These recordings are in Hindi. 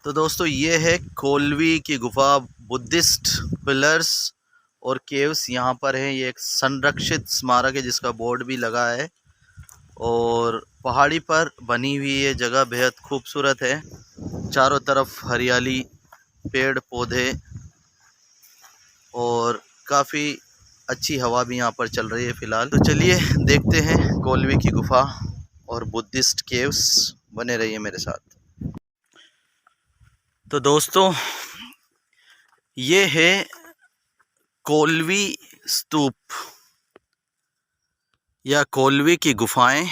तो दोस्तों ये है कोलवी की गुफा। बुद्धिस्ट पिलर्स और केव्स यहाँ पर है। ये एक संरक्षित स्मारक है जिसका बोर्ड भी लगा है और पहाड़ी पर बनी हुई ये जगह बेहद खूबसूरत है। चारों तरफ हरियाली, पेड़ पौधे और काफ़ी अच्छी हवा भी यहाँ पर चल रही है फ़िलहाल। तो चलिए देखते हैं कोलवी की गुफा और बुद्धिस्ट केव्स। बने रहिए मेरे साथ। तो दोस्तों ये है कोलवी स्तूप या कोलवी की गुफाएं,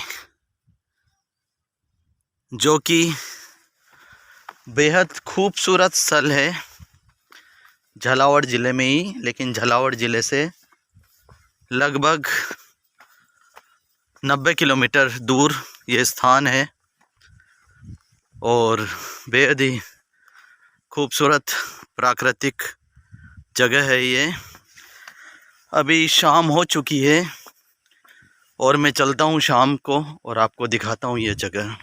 जो कि बेहद खूबसूरत स्थल है झालावाड़ ज़िले में ही। लेकिन झालावाड़ ज़िले से लगभग 90 किलोमीटर दूर ये स्थान है और बेहद ही खूबसूरत प्राकृतिक जगह है ये। अभी शाम हो चुकी है और मैं चलता हूँ शाम को और आपको दिखाता हूँ ये जगह।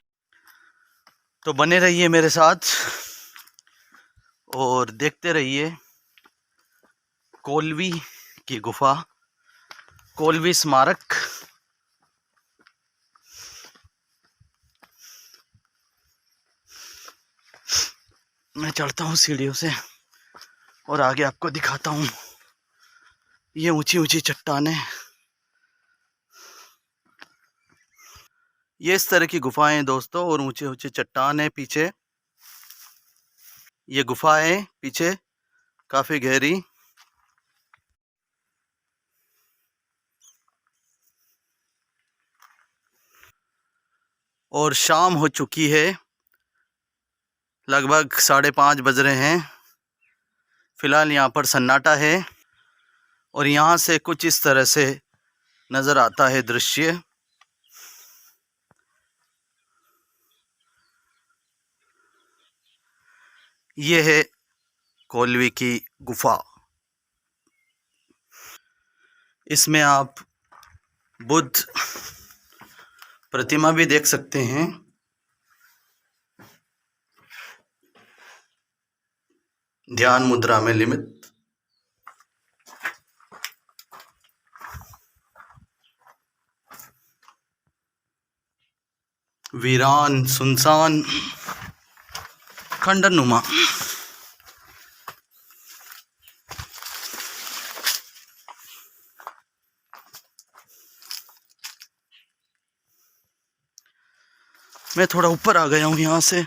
तो बने रहिए मेरे साथ और देखते रहिए कोलवी की गुफा, कोलवी स्मारक। मैं चढ़ता हूँ सीढ़ियों से और आगे आपको दिखाता हूँ ये ऊंची ऊंची चट्टानें। ये इस तरह की गुफाएं दोस्तों, और ऊंचे ऊंचे चट्टान है पीछे। ये गुफा है पीछे काफ़ी गहरी। और शाम हो चुकी है, लगभग 5:30 बज रहे हैं। फ़िलहाल यहाँ पर सन्नाटा है और यहाँ से कुछ इस तरह से नज़र आता है दृश्य। ये है कोलवी की गुफा। इसमें आप बुद्ध प्रतिमा भी देख सकते हैं। ध्यान मुद्रा में लिमित। वीरान सुनसान खंडर नुमा। मैं थोड़ा ऊपर आ गया हूँ यहाँ से।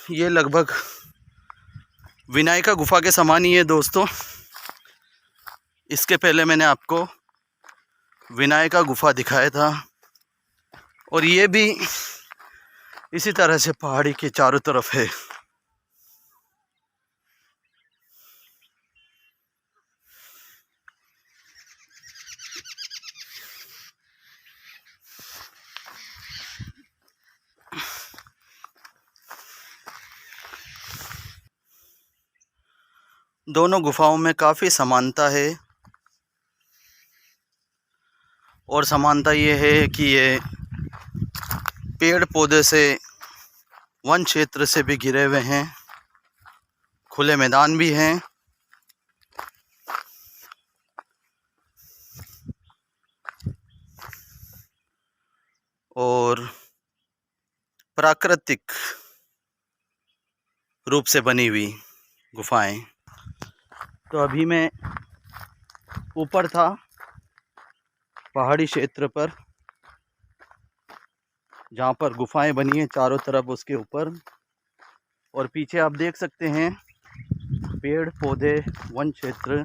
ये लगभग विनायका गुफा के समान ही है दोस्तों। इसके पहले मैंने आपको विनायका गुफा दिखाया था और ये भी इसी तरह से पहाड़ी के चारों तरफ है। दोनों गुफाओं में काफ़ी समानता है और समानता ये है कि ये पेड़ पौधे से, वन क्षेत्र से भी घिरे हुए हैं। खुले मैदान भी हैं और प्राकृतिक रूप से बनी हुई गुफाएं। तो अभी मैं ऊपर था पहाड़ी क्षेत्र पर, जहाँ पर गुफाएं बनी हैं चारों तरफ उसके ऊपर, और पीछे आप देख सकते हैं पेड़ पौधे, वन क्षेत्र।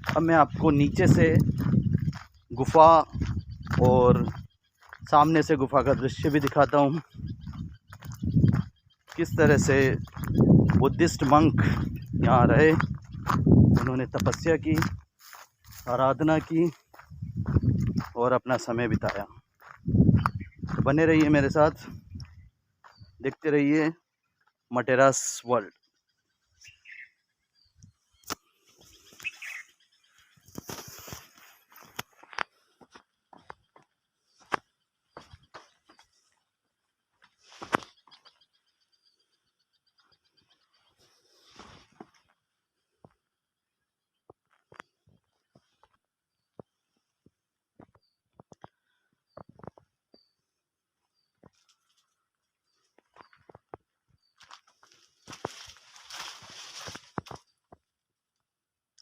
अब मैं आपको नीचे से गुफा और सामने से गुफा का दृश्य भी दिखाता हूँ। किस तरह से बुद्धिस्ट मंक यहाँ रहे, उन्होंने तपस्या की, आराधना की और अपना समय बिताया। तो बने रहिए मेरे साथ, देखते रहिए मटेरास वर्ल्ड।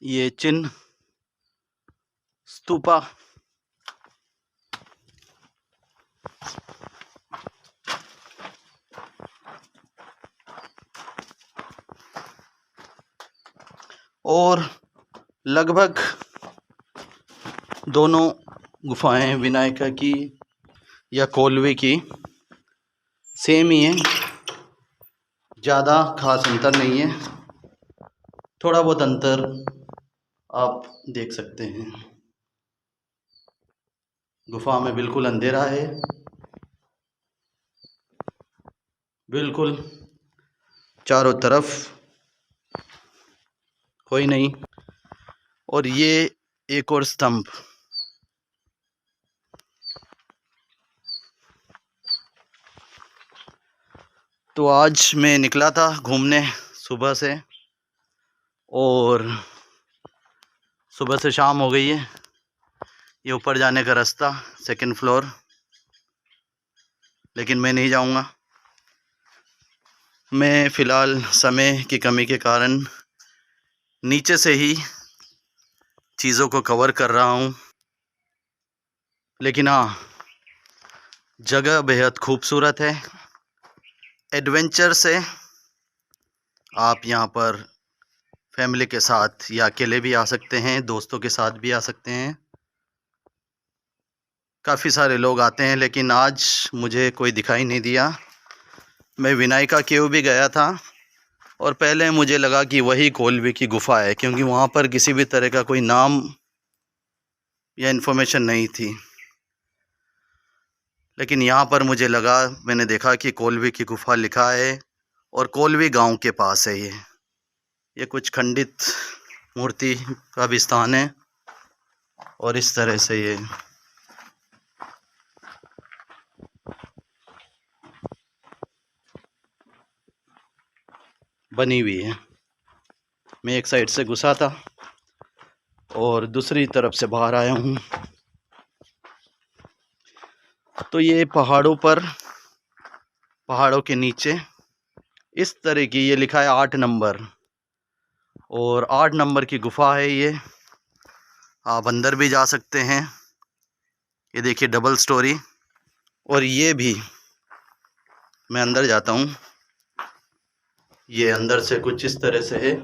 ये चिन्ह स्तूपा और लगभग दोनों गुफाएं विनायका की या कोल्वे की सेम ही है, ज़्यादा खास अंतर नहीं है। थोड़ा बहुत अंतर आप देख सकते हैं। गुफा में बिल्कुल अंधेरा है, बिल्कुल चारों तरफ कोई नहीं। और ये एक और स्तंभ, तो आज मैं निकला था घूमने सुबह से, और सुबह से शाम हो गई है। ये ऊपर जाने का रास्ता 2nd फ्लोर, लेकिन मैं नहीं जाऊंगा। मैं फ़िलहाल समय की कमी के कारण नीचे से ही चीज़ों को कवर कर रहा हूँ। लेकिन हाँ, जगह बेहद खूबसूरत है। एडवेंचर से आप यहाँ पर फैमिली के साथ या अकेले भी आ सकते हैं, दोस्तों के साथ भी आ सकते हैं। काफ़ी सारे लोग आते हैं, लेकिन आज मुझे कोई दिखाई नहीं दिया। मैं विनायका केव भी गया था और पहले मुझे लगा कि वही कोल्वे की गुफ़ा है, क्योंकि वहाँ पर किसी भी तरह का कोई नाम या इन्फॉर्मेशन नहीं थी। लेकिन यहाँ पर मुझे लगा, मैंने देखा कि कोल्वे की गुफ़ा लिखा है और कोल्वे गांव के पास है। ये कुछ खंडित मूर्ति का भी स्थान है और इस तरह से ये बनी हुई है। मैं एक साइड से घुसा था और दूसरी तरफ से बाहर आया हूँ। तो ये पहाड़ों पर, पहाड़ों के नीचे इस तरह की, ये लिखा है 8 नंबर, और 8 नंबर की गुफ़ा है ये। आप अंदर भी जा सकते हैं। ये देखिए डबल स्टोरी, और ये भी, मैं अंदर जाता हूँ। ये अंदर से कुछ इस तरह से है।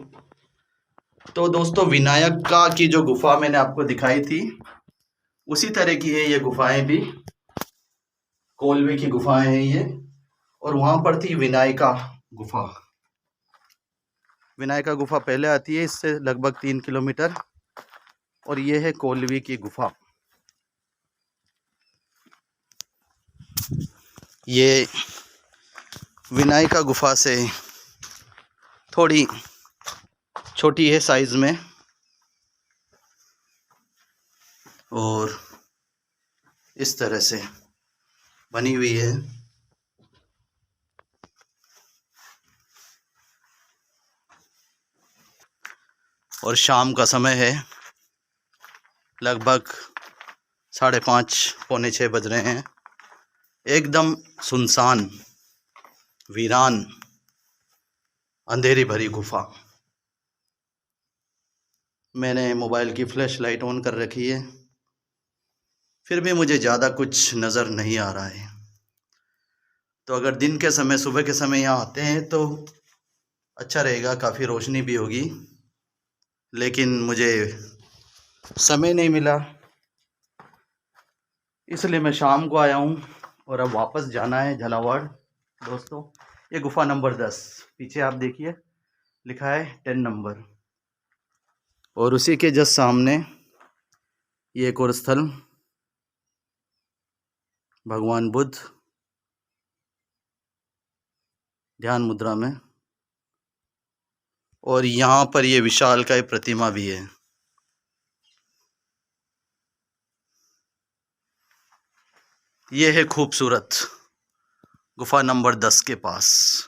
तो दोस्तों, विनायका की जो गुफ़ा मैंने आपको दिखाई थी, उसी तरह की है ये गुफाएं भी। कोल्वे की गुफाएं हैं ये, और वहां पर थी विनायका गुफा। विनायका गुफा पहले आती है, इससे लगभग 3 किलोमीटर, और ये है कोल्वे की गुफा। ये विनायका गुफा से थोड़ी छोटी है साइज में, और इस तरह से बनी हुई है। और शाम का समय है, लगभग 5:30 पौने 6 बज रहे हैं। एकदम सुनसान, वीरान, अंधेरी भरी गुफा। मैंने मोबाइल की फ्लैश लाइट ऑन कर रखी है, फिर भी मुझे ज़्यादा कुछ नज़र नहीं आ रहा है। तो अगर दिन के समय, सुबह के समय यहाँ आते हैं तो अच्छा रहेगा, काफ़ी रोशनी भी होगी। लेकिन मुझे समय नहीं मिला, इसलिए मैं शाम को आया हूँ, और अब वापस जाना है झालावाड़। दोस्तों, ये गुफ़ा नंबर 10, पीछे आप देखिए लिखा है 10 नंबर, और उसी के जस्ट सामने ये एक और स्थल, भगवान बुद्ध ध्यान मुद्रा में और यहाँ पर ये विशालकाय प्रतिमा भी है। ये है खूबसूरत गुफा नंबर 10 के पास।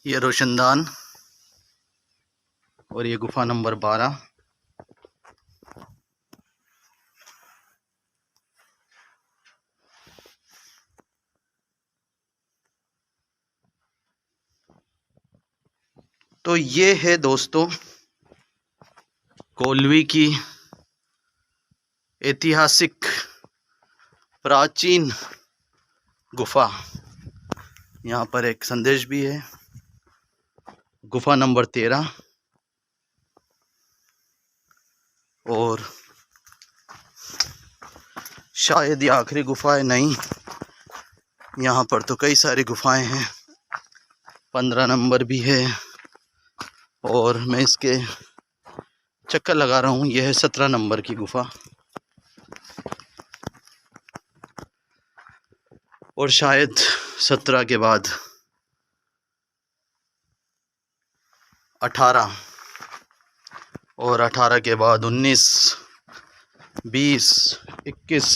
ये रोशनदान और ये गुफा नंबर 12। तो ये है दोस्तों कोल्वी की ऐतिहासिक प्राचीन गुफा। यहाँ पर एक संदेश भी है। गुफा नंबर 13 और शायद ये आखिरी गुफा है। नहीं, यहाँ पर तो कई सारी गुफाएं हैं। 15 नंबर भी है और मैं इसके चक्कर लगा रहा हूँ। यह है 17 नंबर की गुफा और शायद 17 के बाद 18 और 18 के बाद 19, 20, 21,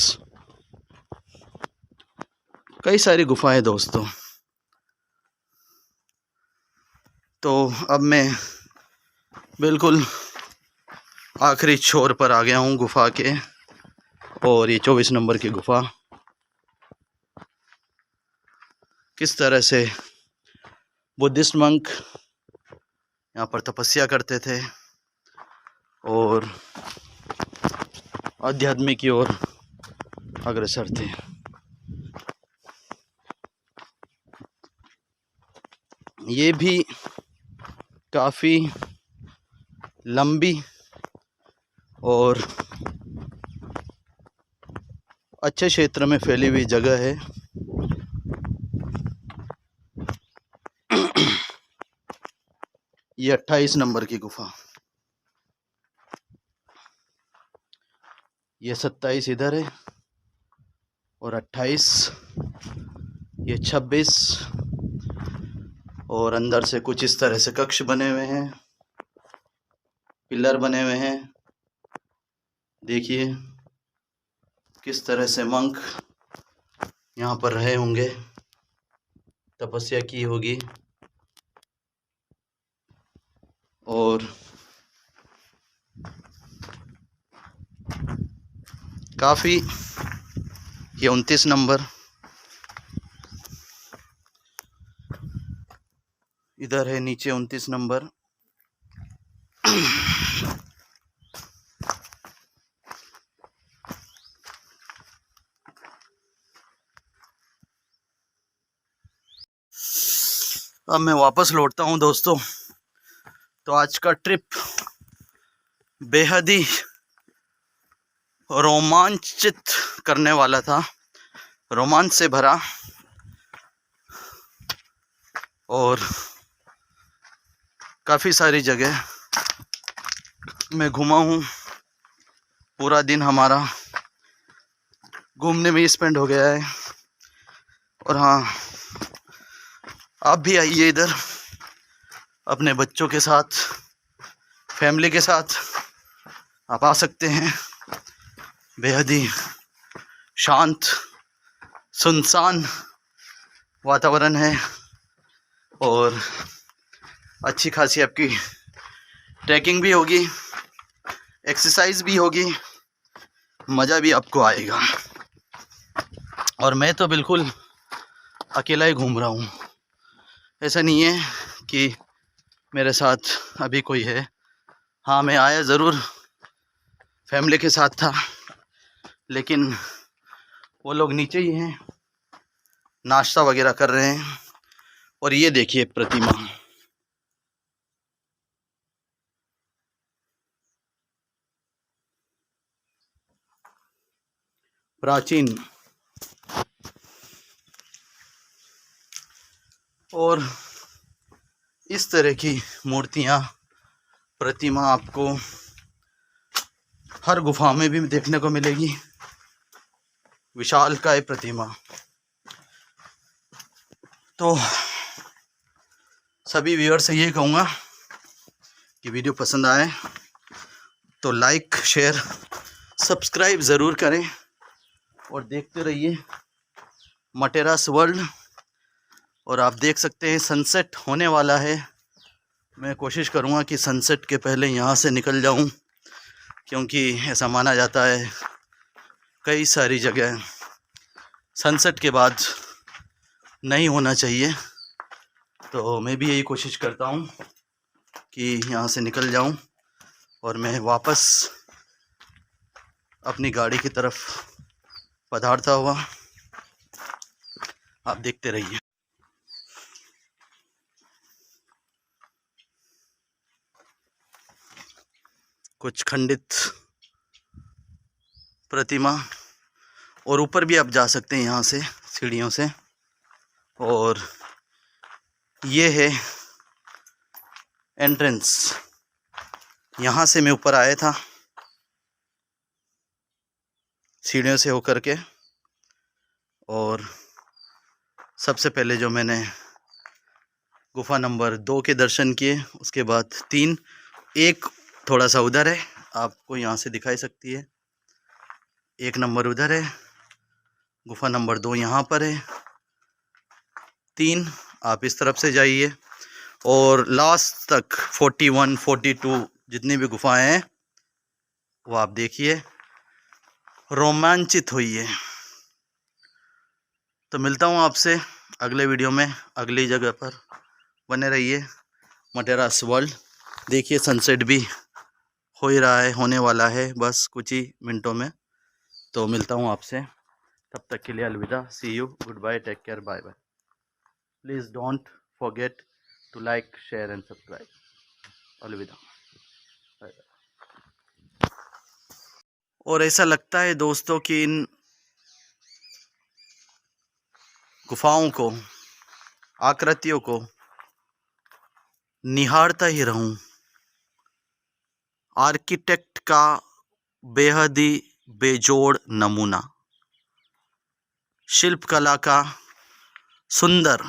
कई सारी गुफाएं दोस्तों। तो अब मैं बिल्कुल आखिरी छोर पर आ गया हूँ गुफा के, और ये 24 नंबर की गुफा। किस तरह से बुद्धिस्ट मंक यहाँ पर तपस्या करते थे और अध्यात्म की ओर अग्रसर थे। ये भी काफ़ी लंबी और अच्छे क्षेत्र में फैली हुई जगह है। ये 28 नंबर की गुफा, ये 27 इधर है और 28, ये 26 और अंदर से कुछ इस तरह से कक्ष बने हुए हैं, पिलर बने हुए हैं। देखिए किस तरह से मंक यहाँ पर रहे होंगे, तपस्या की होगी। और काफ़ी, ये 29 नंबर, इधर है नीचे 29 नंबर। अब मैं वापस लौटता हूँ दोस्तों। तो आज का ट्रिप बेहद ही रोमांचित करने वाला था, रोमांच से भरा, और काफ़ी सारी जगह मैं घूमा हूँ। पूरा दिन हमारा घूमने में ही स्पेंड हो गया है। और हाँ, आप भी आइए इधर अपने बच्चों के साथ, फैमिली के साथ आप आ सकते हैं। बेहद ही शांत सुनसान वातावरण है और अच्छी खासी आपकी ट्रैकिंग भी होगी, एक्सरसाइज भी होगी, मज़ा भी आपको आएगा। और मैं तो बिल्कुल अकेला ही घूम रहा हूँ। ऐसा नहीं है कि मेरे साथ अभी कोई है। हाँ, मैं आया ज़रूर फैमिली के साथ था, लेकिन वो लोग नीचे ही हैं, नाश्ता वगैरह कर रहे हैं। और ये देखिए प्रतिमा, प्राचीन और इस तरह की मूर्तियाँ, प्रतिमा आपको हर गुफा में भी देखने को मिलेगी। विशालकाय प्रतिमा। तो सभी व्यूअर से ये कहूँगा कि वीडियो पसंद आए तो लाइक, शेयर, सब्सक्राइब ज़रूर करें और देखते रहिए मटेरास वर्ल्ड। और आप देख सकते हैं सनसेट होने वाला है। मैं कोशिश करूँगा कि सनसेट के पहले यहाँ से निकल जाऊँ, क्योंकि ऐसा माना जाता है कई सारी जगह सनसेट के बाद नहीं होना चाहिए। तो मैं भी यही कोशिश करता हूँ कि यहाँ से निकल जाऊँ और मैं वापस अपनी गाड़ी की तरफ पधारता हुआ। आप देखते रहिए। कुछ खंडित प्रतिमा, और ऊपर भी आप जा सकते हैं यहाँ से सीढ़ियों से। और ये है एंट्रेंस। यहाँ से मैं ऊपर आया था सीढ़ियों से होकर के, और सबसे पहले जो मैंने गुफा नंबर 2 के दर्शन किए, उसके बाद 3, एक थोड़ा सा उधर है, आपको यहाँ से दिखाई सकती है। 1 नंबर उधर है, गुफा नंबर 2 यहाँ पर है, 3 आप इस तरफ से जाइए, और लास्ट तक 41, 42 जितनी भी गुफाएं हैं वो आप देखिए, रोमांचित होइए। तो मिलता हूँ आपसे अगले वीडियो में, अगली जगह पर। बने रहिए मटेरास वर्ल्ड। देखिए सनसेट भी हो ही रहा है, होने वाला है बस कुछ ही मिनटों में। तो मिलता हूँ आपसे, तब तक के लिए अलविदा। See you, good bye, take care, bye bye. Please don't forget to like, share and subscribe. अलविदा, बाय बाय। और ऐसा लगता है दोस्तों कि इन गुफाओं को, आकृतियों को निहारता ही रहूं। आर्किटेक्ट का बेहद ही बेजोड़ नमूना, शिल्प कला का सुंदर।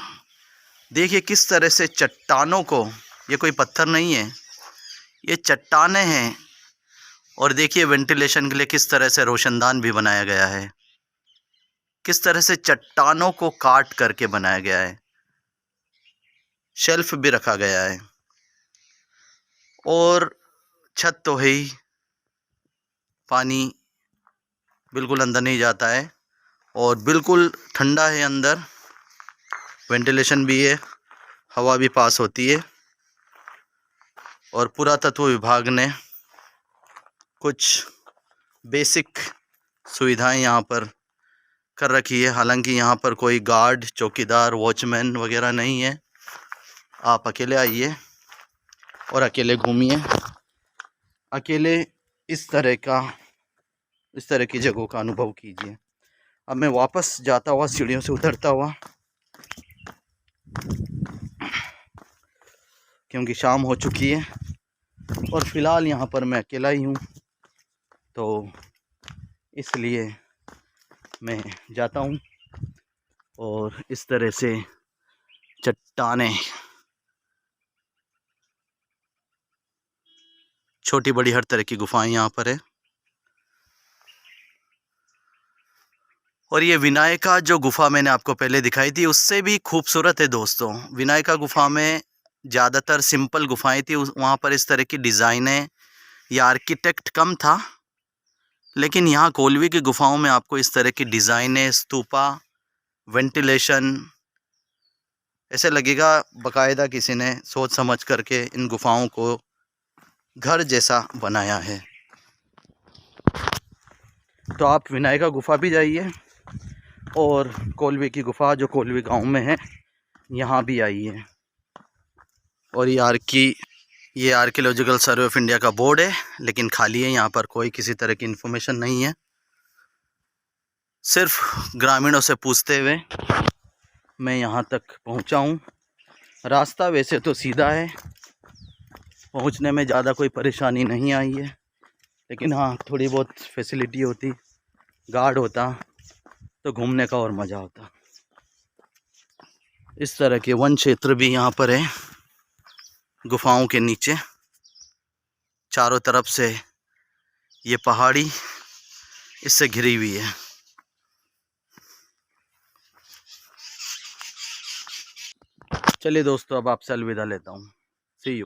देखिए किस तरह से चट्टानों को, ये कोई पत्थर नहीं है, ये चट्टानें हैं। और देखिए वेंटिलेशन के लिए किस तरह से रोशनदान भी बनाया गया है, किस तरह से चट्टानों को काट करके बनाया गया है। शेल्फ भी रखा गया है, और छत तो है ही, पानी बिल्कुल अंदर नहीं जाता है, और बिल्कुल ठंडा है अंदर, वेंटिलेशन भी है, हवा भी पास होती है। और पुरातत्व विभाग ने कुछ बेसिक सुविधाएं यहाँ पर कर रखी है। हालांकि यहाँ पर कोई गार्ड, चौकीदार, वॉचमैन वगैरह नहीं है। आप अकेले आइए और अकेले घूमिए, अकेले इस तरह की जगहों का अनुभव कीजिए। अब मैं वापस जाता हुआ, सीढ़ियों से उतरता हुआ, क्योंकि शाम हो चुकी है और फ़िलहाल यहाँ पर मैं अकेला ही हूँ, तो इसलिए मैं जाता हूँ। और इस तरह से चट्टानें, छोटी बड़ी हर तरह की गुफाएं यहाँ पर है। और ये विनायका जो गुफा मैंने आपको पहले दिखाई थी, उससे भी खूबसूरत है दोस्तों। विनायका गुफा में ज़्यादातर सिंपल गुफाएं थी, वहाँ पर इस तरह की डिज़ाइनें या आर्किटेक्ट कम था। लेकिन यहाँ कोलवी की गुफाओं में आपको इस तरह की डिज़ाइनें, स्तूपा, वेंटिलेशन, ऐसे लगेगा बाकायदा किसी ने सोच समझ करके इन गुफाओं को घर जैसा बनाया है। तो आप विनायका गुफा भी जाइए, और कोलवी की गुफा जो कोलवी गांव में है, यहाँ भी आइए। और ये आर्कियोलॉजिकल सर्वे ऑफ इंडिया का बोर्ड है, लेकिन खाली है, यहाँ पर कोई किसी तरह की इन्फॉर्मेशन नहीं है। सिर्फ ग्रामीणों से पूछते हुए मैं यहाँ तक पहुँचा हूँ। रास्ता वैसे तो सीधा है, पहुंचने में ज़्यादा कोई परेशानी नहीं आई है, लेकिन हाँ थोड़ी बहुत फैसिलिटी होती, गार्ड होता तो घूमने का और मज़ा होता। इस तरह के वन क्षेत्र भी यहाँ पर है गुफाओं के नीचे। चारों तरफ से ये पहाड़ी इससे घिरी हुई है। चलिए दोस्तों, अब आपसे अलविदा लेता हूँ। सी यू।